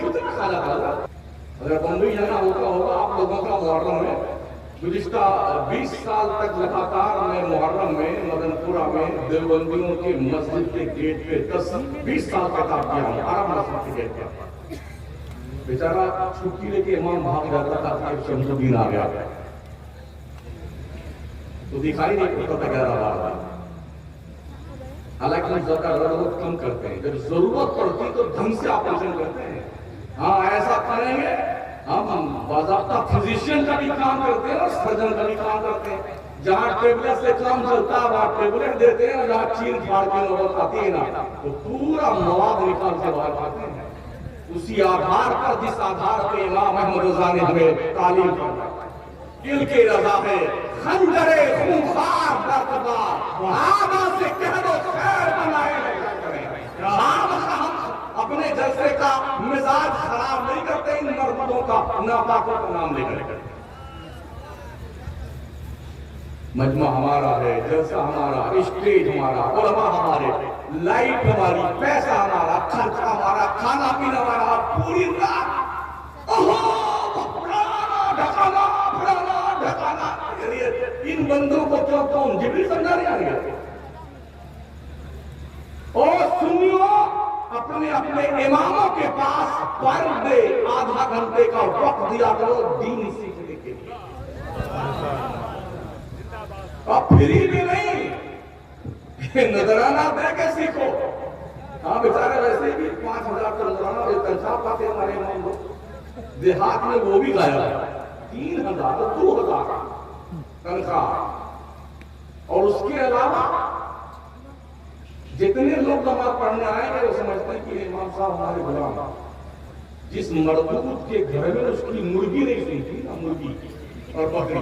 کتنا کھانا کھانا. اگر بمبئی جانا ہوگا آپ لوگوں کا محرم میں گزشتہ 20 سال تک لگاتار میں محرم میں مدن پورہ میں دیوبندیوں کے مسجد کے گیٹ پہ 10-20 سال تک آپ کیا ہوں آرام مسجد کے گیٹ پہ. بیچارہ چھٹی لے کے امام بھاگ جاتا تھا کہ شمس الدین آ گیا تو دکھائی نہیں پڑتا تھا 11 بار. حالانکہ ہم ضرورت کم کرتے ہیں, جب ضرورت پڑتی تو ڈھنگ سے آپریشن کرتے ہیں. ہاں ایسا کریں گے ہم باضابطہ فزیشین کا بھی کام کرتے ہیں اور سرجن کا بھی کام کرتے ہیں. جہاں ٹیبلٹ سے کام چلتا ہے وہاں ٹیبلٹ دیتے ہیں, اور جہاں چین پھاڑ کی نوبت آتی ہے نا تو پورا مواد نکال کے باہر کرتے ہیں. اسی آدھار پر جس آدھار پہ امام احمد رضا نے ہمیں تعلیم کرنا دل کے رضا ہے خنجر خونخوار درکبار آبا سے کہہ دو خیر بنائے ہم اپنے جلسے کا مزاج خراب نہیں کرتے ان مربوطوں کا ناپاکوں کا نام لے کر. مجمع ہمارا ہے, جلسہ ہمارا, اسٹیج ہمارا, علماء ہمارے, لائٹ ہماری, پیسہ ہمارا, خرچہ ہمارا, کھانا پینا ہمارا, پوری رات ڈھکانا. ان بندوں کو کون جبریل سمجھا نہیں آ گیا. اور سنیو اپنے اپنے اماموں کے پاس پر ڈے آدھا گھنٹے کا وقت دیا کرو دین سیکھنے کے لیے. اب فری بھی نہیں, نظرانہ دے کے سیکھو. ہاں بیچارے ویسے بھی 5,000 کا نظرانہ تنخواہ پاتے ہمارے امام لوگ. دیہات میں وہ بھی گایا 3,000 2,000 تنخواہ. اور اس کے علاوہ جتنے لوگ نماز پڑھنے آئے گے وہ سمجھتے ہیں کہ امام صاحب ہمارے غلام. جس مردود کے گھر میں اس کی مرغی نہیں سنتی نا, مرغی اور بکری,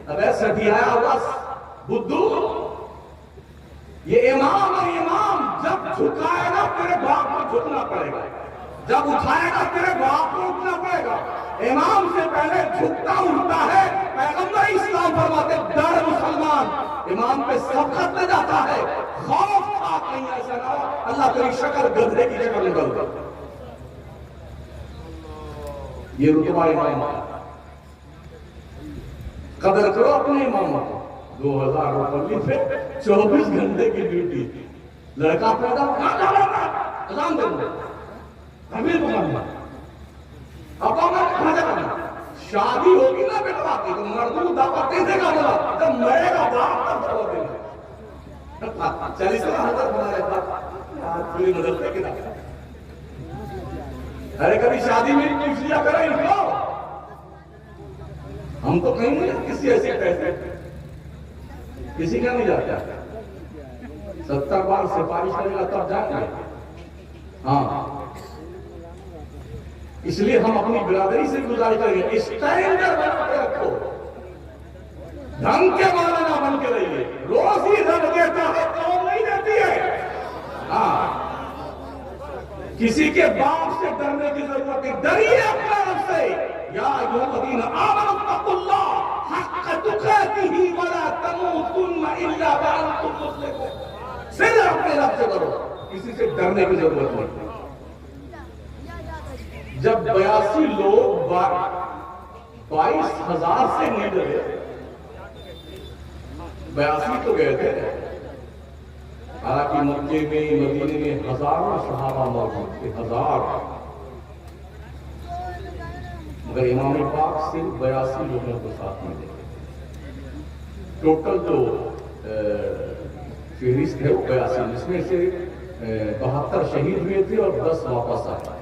ابے سٹیایا بس بدھو, یہ امام ہے. امام جب جھکائے گا تیرے باپ کو جھکنا پڑے گا, جب اٹھائے گا تیرے باپ کو اٹھنا پڑے گا. امام سے پہلے جھکتا اٹھتا ہے. پیغمبر اسلام فرماتے ڈر مسلمان امام پہ سبقت لے جاتا ہے, خوف تھا کہیں ایسا نہ ہو اللہ تیری شکل گدھے کی شکل نکل دے. یہ رتبہ امام کا. قدر کرو اپنے امام کو. 2,000 روپے پہ 24 گھنٹے کی ڈیوٹی. لڑکا پیدا اذان دے حمید محمد ابا میں کھانا کرنا. شادی ہوگی نا بیٹا کی تو مردوں دعوت کیسے کا بولا جب مرے گا باپ تب دعوت دینا. چلیے سے حضرت بنا رہتا پوری مدد لے کے نا. ارے کبھی شادی میں پوچھ لیا کرو ان کو. ہم تو کہیں نہیں کسی ایسے پیسے کسی کا نہیں جاتا. 70 بار سفارش کرے گا تب جائیں گے. ہاں اس لیے ہم اپنی برادری سے گزارش کریں گے اسٹینڈرڈ بنا کے رکھو, ڈھنگ کے مولانا بن کے رہیے. روزی رب دیتا ہے قوم نہیں دیتی ہے. ہاں کسی کے باپ سے ڈرنے کی ضرورت نہیں, ڈریے اپنے رب سے. یا ایھا الذین آمنوا اتقوا اللہ حق تقاتہ ولا تموتن الا وانتم مسلمون. صرف اپنے رب سے ڈرو, کسی سے ڈرنے کی ضرورت نہیں. جب 82 لوگ 22,000 سے نہیں ڈرے, 82 تو گئے تھے. حالانکہ مکے میں مدینے میں ہزاروں صحابہ موجود تھے, ہزار. مگر امام پاک صرف 82 لوگوں کو ساتھ میں لے گئے. ٹوٹل جو فہرست ہے وہ 82, جس میں سے 72 شہید ہوئے تھے اور 10 واپس آئے.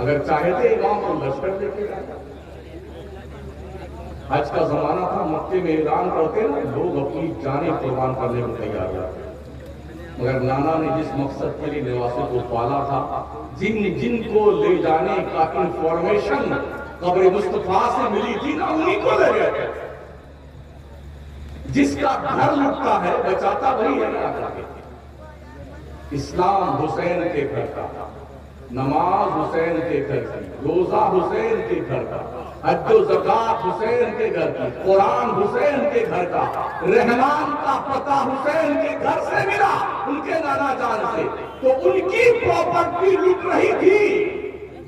اگر چاہتے امام کو لشکر لے کے جاتا. حج کا زمانہ تھا, مکے میں اعلان کرتے نا لوگ اپنی جانیں قربان کرنے کو تیار ہوتے. مگر نانا نے جس مقصد کے لیے نواسے کو پالا تھا, جن کو لے جانے کا انفارمیشن قبر مصطفیٰ سے ملی تھی نا انہی کو لے گئے. جس کا گھر لٹتا ہے بچاتا وہی ہے نا. اسلام حسین کے گھر کا, نماز حسین کے گھر کی, روزہ حسین کے گھر کا, حج و زکات حسین کے گھر کی، قرآن حسین کے گھر کا، رحمان کا پتہ حسین کے گھر سے ملا، ان کے نانا جان سے، تو ان کی پراپرٹی لٹ رہی تھی،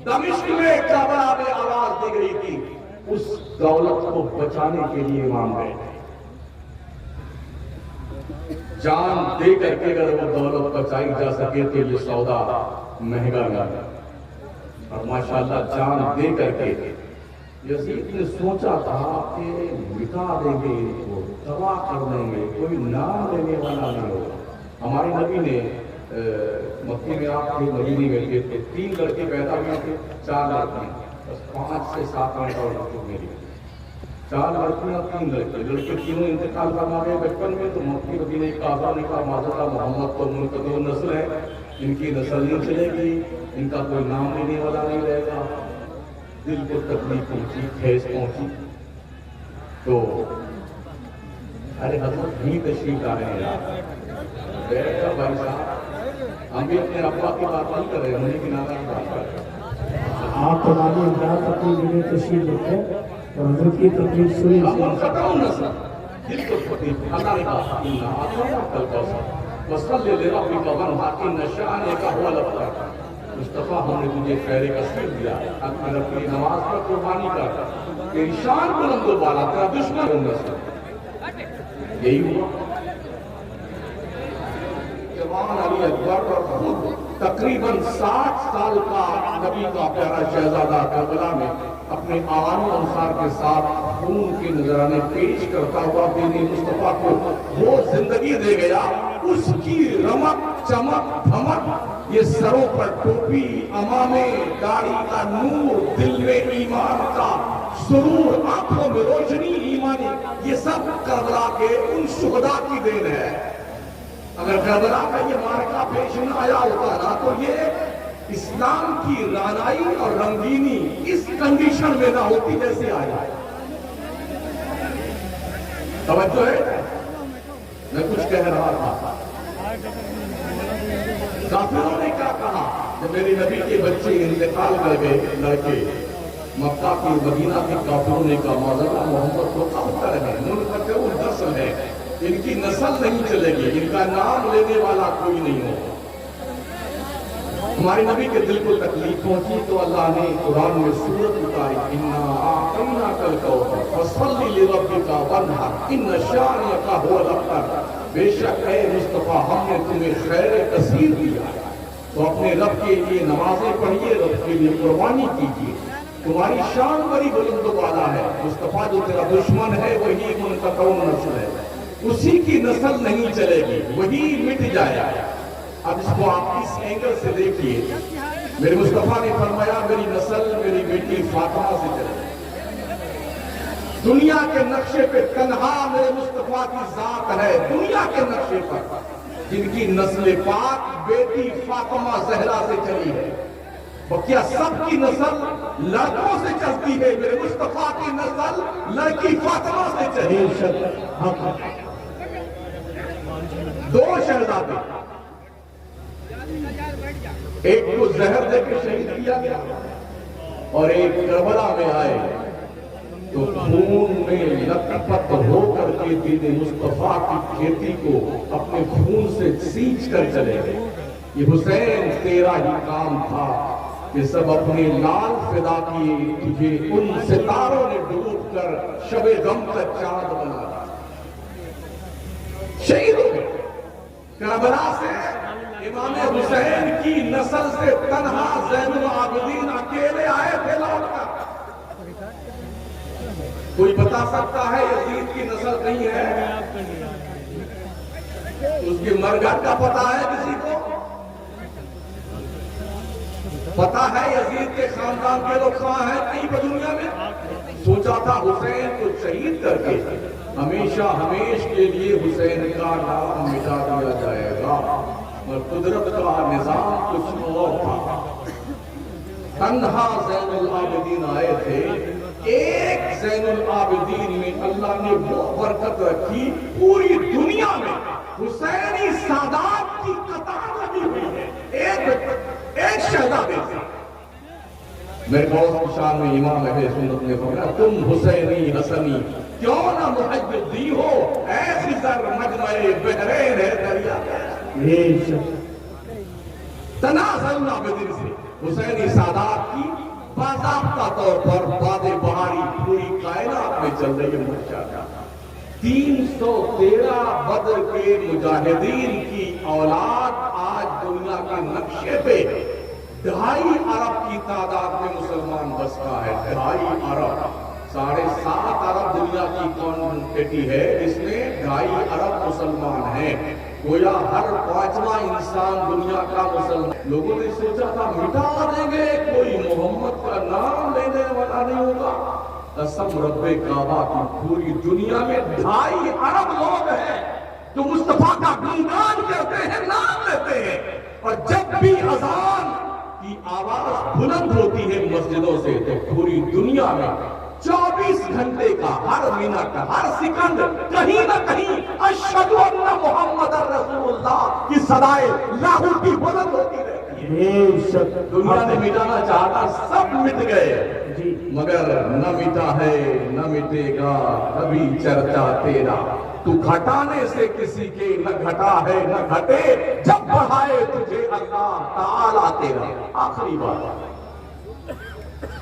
دمشق میں کربلا میں آواز دی گئی تھی، اس دولت کو بچانے کے لیے امام گئے، جان دے کر کے اگر وہ دولت بچائی جا سکے تو یہ سودا مہنگا نہ، اور ماشاءاللہ جان دے کر کے یزید نے سوچا تھا کہ مٹا دیں گے کو تباہ کر دیں گے، کوئی نام لینے والا نہیں ہوگا۔ ہمارے نبی نے مکے میں آپ کے مدینے میں گئے تھے، 3 لڑکے پیدا ہوئے تھے، 4 لڑکیاں، بس 5 سے 7 منٹ اور لڑکوں میری 4 لڑکیاں 3 لڑکے، لڑکے تینوں انتقال فرما گئے بچپن میں، تو مکی مدینے کعبہ نے کہا معذرت محمد تو منتظر نسل ہے، ان کی نسل نہیں چلے گی، ان کا کوئی نام لینے والا نہیں رہے گا۔ دل کو تکلیف پہنچی، ٹھیس پہنچی، تو ارے حضرت بھی تشریف لا رہے ہیں، بیٹھا بھائی صاحب، ہم بھی اپنے ابا کی بات نہیں کر رہے، انہیں کی نانا کی بات کر رہے ہیں۔ آپ تمام امداد اپنی جگہ تشریف رکھیں اور حضرت کی تقریر سنی۔ ہم منقطع نسل، دل کو تکلیف، اللہ نے کہا اِنَّا أَعْطَيْنَاكَ الْكَوْثَرَ فَصَلِّ لِرَبِّكَ وَانْحَرْ إِنَّ شَانِئَكَ هُوَ الْأَبْتَرُ۔ مصطفیٰ ہم نے تجھے خیر کثیر دیا، اگر اپنی نماز پر قربانی کر، تیری شان بلند و بالا، تیرا دشمن ہوں نسل، یہی ہوا۔ جوان علی اکبر اور خود تقریباً 60 سال کا نبی کا پیارا شہزادہ کربلا میں اپنے آوان و انصار کے ساتھ خون کے نذرانے پیش کرتا ہوا دین مصطفیٰ کو وہ زندگی دے گیا، اس کی رمق چمک دھمک، یہ سروں پر ٹوپی، امامے، داڑھی کا نور، دل میں ایمان کا سرور، آنکھوں میں روشنی ایمانی، یہ سب کربلا کے ان شہداء کی دین ہے۔ اگر کربلا کا یہ معرکہ پیش نہ آیا ہوتا نا تو یہ اسلام کی رانائی اور رنگینی اس کنڈیشن میں نہ ہوتی جیسے آیا۔ توجہ ہے، میں کچھ کہہ رہا تھا، کافروں نے کیا کہا کہ میرے نبی کے بچے انتقال کر گئے لڑکے، مکہ کی مدینہ کے کافروں نے کہا معذرت محمد کو ابتر ہے، منقطع النسل ہے، ان کی نسل نہیں چلے گی، ان کا نام لینے والا کوئی نہیں ہو۔ ہمارے نبی کے دل کو تکلیف پہنچی تو اللہ نے قرآن میں سورت اتاری، اِنَّا أَعْطَيْنَاكَ الْكَوْثَرَ فَصَلِّ لِرَبِّكَ وَانْحَرْ إِنَّ شَانِئَكَ هُوَ الْأَبْتَرُ۔ بے شک اے مصطفیٰ ہم نے تمہیں خیر کثیر دیا، تو اپنے رب کے لیے نمازیں پڑھیے، رب کے لیے قربانی کیجیے، تمہاری شان بڑی بلند و بالا ہے۔ مصطفیٰ جو تیرا دشمن ہے وہی منقطع نسل ہے، اسی کی نسل نہیں چلے گی، وہی مٹ جائے گا۔ اب اس کو آپ اس اینگل سے دیکھیے، میرے مصطفیٰ نے فرمایا میری نسل میری بیٹی فاطمہ سے چلے گی۔ دنیا کے نقشے پہ تنہا میرے مصطفیٰ کی ذات ہے، دنیا کے نقشے پر جن کی نسل پاک بیٹی فاطمہ زہرا سے چلی ہے، کیا سب کی نسل لڑکوں سے چلتی ہے؟ میرے مصطفیٰ کی نسل لڑکی فاطمہ سے چلی ہے۔ 2 شہزادے، ایک کو زہر دے کے شہید کیا گیا اور ایک کربلا میں آئے تو خون میں لت پت ہو کر کے دین مصطفیٰ کی کھیتی کو اپنے خون سے سینچ کر چلے گئے۔ یہ حسین تیرا ہی کام تھا کہ سب اپنے لال فدا کیے، تجھے ان ستاروں نے ڈوب کر شب غم کا چاند بنا دیا۔ شہید ہو گئے کربلا سے، امام حسین کی نسل سے تنہا زین العابدین اکیلے آئے تھے لوٹ کر۔ کوئی بتا سکتا ہے یزید کی نسل نہیں ہے؟ اس کے مرگھٹ کا پتہ ہے کسی کو؟ پتہ ہے یزید کے خاندان کے لوگ کہاں ہیں کہیں پہ دنیا میں؟ سوچا تھا حسین کو شہید کر کے ہمیشہ ہمیش کے لیے حسین کا نام مٹا دیا جائے گا، اور قدرت کا نظام کچھ اور تھا۔ تنہا زین العابدین آئے تھے، ایک زین العابدین میں اللہ نے وہ برکت رکھی، پوری دنیا میں حسینی سادات کی قطار لگی ہوئی ہے، ایک شہزادے سے۔ میرے دوست کی شان میں امام اہل سنت نے فرمایا تم حسینی حسنی کیوں نہ محجدی ہو ایسی سر مجمع بحرین ہے دریا بے شک تنازلنا بدر سے حسینی سادات کی باضابطہ طور پر باد بہاری پوری کائنات میں چل رہی ہے ماشاءاللہ 313 بدر کے مجاہدین کی اولاد آج دنیا کے نقشے پہ 2.5 ارب کی تعداد میں مسلمان بستا ہے 2.5 ارب 7.5 ارب دنیا کی کوانٹٹی ہے اس میں 2.5 ارب مسلمان ہیں گویا ہر 5واں انسان دنیا کا مسلمان لوگوں نے سوچا تھا مٹا دیں گے کوئی محمد کا نام لینے والا نہیں ہوگا قسم رب کعبہ کی پوری دنیا میں 2.5 ارب لوگ ہیں جو مصطفیٰ کا گنگان کرتے ہیں نام لیتے ہیں اور جب بھی اذان کی آواز بلند ہوتی ہے مسجدوں سے تو پوری دنیا میں 24 گھنٹے کا ہر منٹ ہر سیکنڈ کہیں نہ کہیں اشہد ان محمد رسول اللہ کی صدائے لاہوٹی بلند ہوتی رہتی ہے بے شک دنیا نے مٹانا چاہتا سب مٹ گئے جی مگر نہ مٹا ہے نہ مٹے گا کبھی چرچا تیرا تو گھٹانے سے کسی کے نہ گھٹا ہے نہ گھٹے جب بڑھائے تجھے اللہ تعالیٰ تیرا آخری بات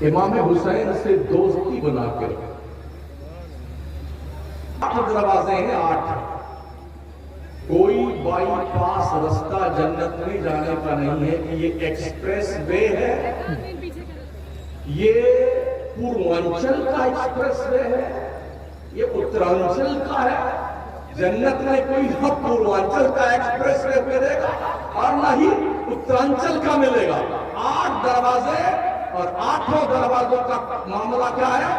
امام حسین سے دوستی بنا کے 8 دروازے ہیں 8 کوئی بائی پاس رستہ جنت میں جانے کا نہیں ہے کہ یہ ایکسپریس وے ہے یہ پوروانچل کا ایکسپریس وے ہے یہ اترانچل کا ہے جنت میں کوئی پوروانچل کا ایکسپریس وے ملے گا اور نہ ہی اترانچل کا ملے گا 8 دروازے اور 8 دروازوں کا معاملہ کیا ہے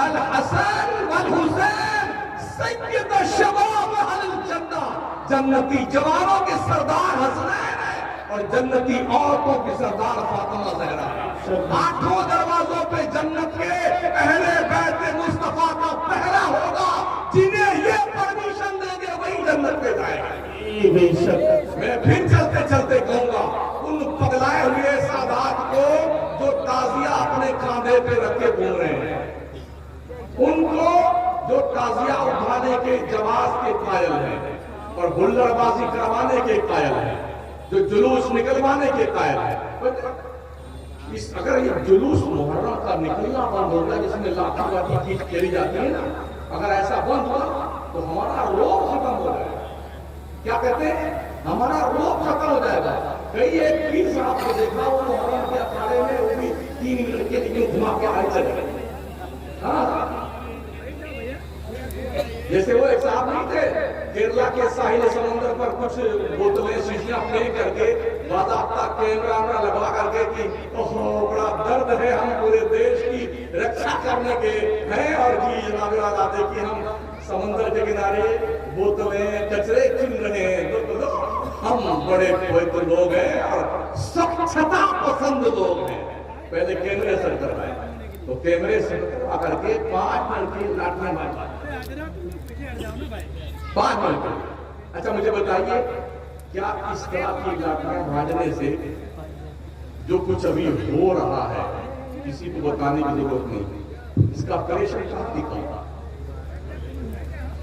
الحسن والحسین سید الشباب اہل الجنہ جنتی جوانوں کے سردار حسنین ہے اور جنتی عورتوں کی سردار فاطمہ زہرا ہے 8 دروازوں پہ جنت کے اہل بیت مصطفیٰ کا پہرا ہوگا جنہیں یہ پرمیشن دیں گے وہی جنت پہ جائے گا بے شک میں پھر چلتے چلتے کہوں گا ان پگلائے ہوئے سادات کو جو تازیہ اپنے کاندھے پہ رکھ کے گھوم رہے ہیں ان کو جو تازیہ اٹھانے کے جواز کے قائل ہیں اور ہلڑ بازی کروانے کے قائل ہیں جو جلوس نکلوانے کے قائل ہیں اگر یہ جلوس محرم کا نکلنا بند ہوگا جس میں لاٹھی واٹھی چیز کھیلی جاتی ہے نا اگر ایسا بند ہوا تو ہمارا روب ختم ہو جائے گا کیا کہتے ہیں ہمارا روب ختم ہو جائے گا کئی ایک پیر صاحب کو دیکھا وہ محرم کے اکھاڑے میں وہ بھی 3 لڑکے لیکن گھما کے آئے چلے گئے جیسے وہ ایک صاحب نہیں تھے کیرلا کے ساحل سمندر پر کچھ بوتلیں شیشیاں پھینک کر کے باضابطہ کیمرہ لگوا کر کے کہ اوہ بڑا درد ہے ہم پورے دیش کی رکشا کرنے کے ہیں اور جی جناب والا دیکھیے ہم سمندر کے کنارے بوتلیں کچرے چن رہے ہیں تو ہم بڑے پوئے لوگ ہیں اور سوچھتا پسند لوگ ہیں پہلے کیمرے سر کروائے تو کیمرے سے کروا کر کے 5 منٹ کی لاٹیاں مارا 5 منٹ اچھا مجھے بتائیے کیا اس طرح کی لاٹیاں بھاجنے سے جو کچھ ابھی ہو رہا ہے کسی کو بتانے کی ضرورت نہیں اس کا پریشر کہاں دکھا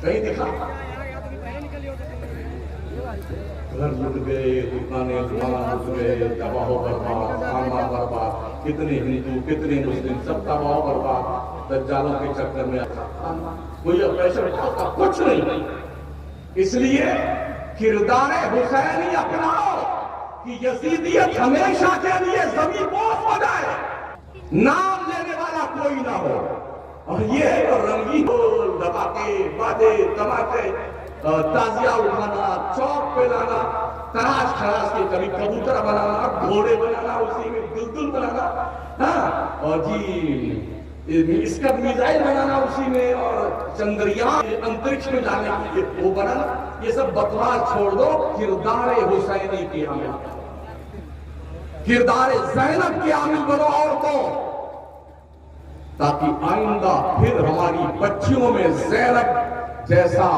کہیں دکھا گھر لٹ گئے دکانیں لٹ گئے تباہ و برباد خانہ برباد کتنے ہندو کتنے مسلم سب تباہ و برباد دجالوں کے چکر میں کوئی پریشر کا کچھ نہیں اس لیے کردار حسینی اپناؤ کہ یزیدیت ہمیشہ کے لیے زمین بوس ہو جائے نام لینے والا کوئی نہ ہو اور یہ رنگین دھماکے باجے تماکے تازیہ اٹھانا چوک پہ لانا تراش خراش کے کبھی کبوتر بنانا گھوڑے بنانا اسی میں دلدل بنانا اور جی اس کا میزائل بنانا اسی میں اور چندریان انترکش میں جانے کے لیے وہ بنانا یہ سب بکواس چھوڑ دو کردار حسینی کے عامل کردار زینب کے عامل بنو عورتوں تاکہ آئندہ پھر ہماری بچیوں میں زینب جیسا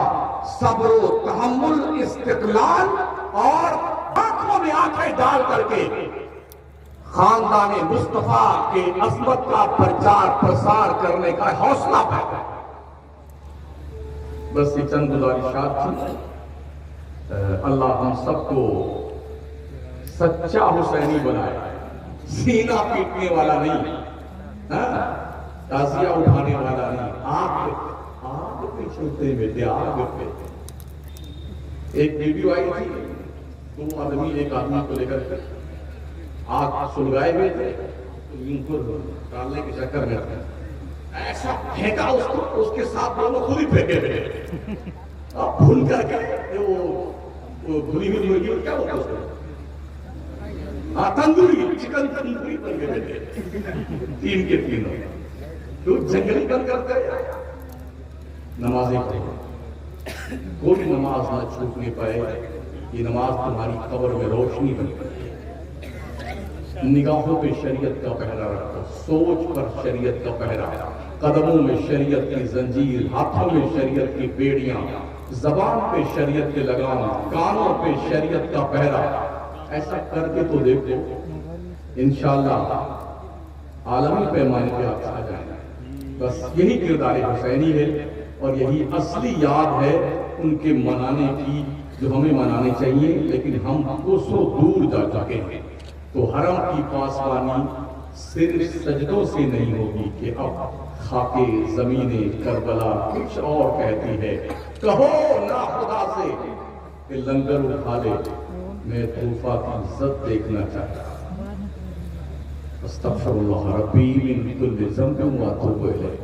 صبر و تحمل استقلال اور آنکھوں میں آنکھیں ڈال کر کے خاندان مصطفیٰ کے عظمت کا پرچار پرسار کرنے کا حوصلہ پیدا۔ بس یہ چند گزارشات تھی۔ اللہ ہم سب کو سچا حسینی بنائے، سینہ پیٹنے والا نہیں، تازیہ اٹھانے والا نہیں، آگ پہ چھوٹے بیٹے، آگ پہ۔ ایک ویڈیو آئی تھی، دو آدمی ایک آدمی کو لے کر آگ سلگائے ہوئے تھے، ان کو ڈالنے کے چکر میں ایسا پھینکا اس کو، اس کے ساتھ دونوں خود ہی پھینکے ہوئے، اب بھون کر کے وہ بھنی ہوئی مرغی کیا ہوتا ہے اس کو، تندوری، چکن تندوری بن کے بیٹھے تین کے تینوں، تو جنگلی بن کر کے نمازیں پڑھیں، کوئی نماز نہ چھوٹنے پائے، یہ نماز تمہاری قبر میں روشنی بن کر، نگاہوں پہ شریعت کا پہرا رکھو، سوچ پر شریعت کا پہرا، قدموں میں شریعت کی زنجیر، ہاتھوں میں شریعت کی بیڑیاں، زبان پہ شریعت کے لگام، کانوں پہ شریعت کا پہرا۔ ایسا کر کے تو دیکھو، انشاءاللہ عالمی پیمانے پہ آپ آ جائیں۔ بس یہی کردار حسینی ہے، اور یہی اصلی یاد ہے ان کے منانے کی، جو ہمیں منانے چاہیے، لیکن ہم کوسوں دور جا چکے ہیں۔ تو حرم کی پاسبانی صرف سجدوں سے نہیں ہوگی کہ اب خاک زمین کربلا کچھ اور کہتی ہے، کہو نا خدا سے کہ لنگر اٹھا لے، میں طوفا کی عزت دیکھنا چاہتا ہوں۔ استغفر اللہ ربی من کل ذنب واتوب الیہ،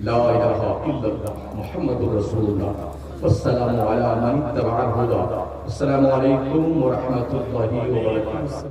لا الہ الا اللہ محمد رسول اللہ، والسلام علی من اتبع الہدی، السلام علیکم ورحمۃ اللہ وبرکاتہ۔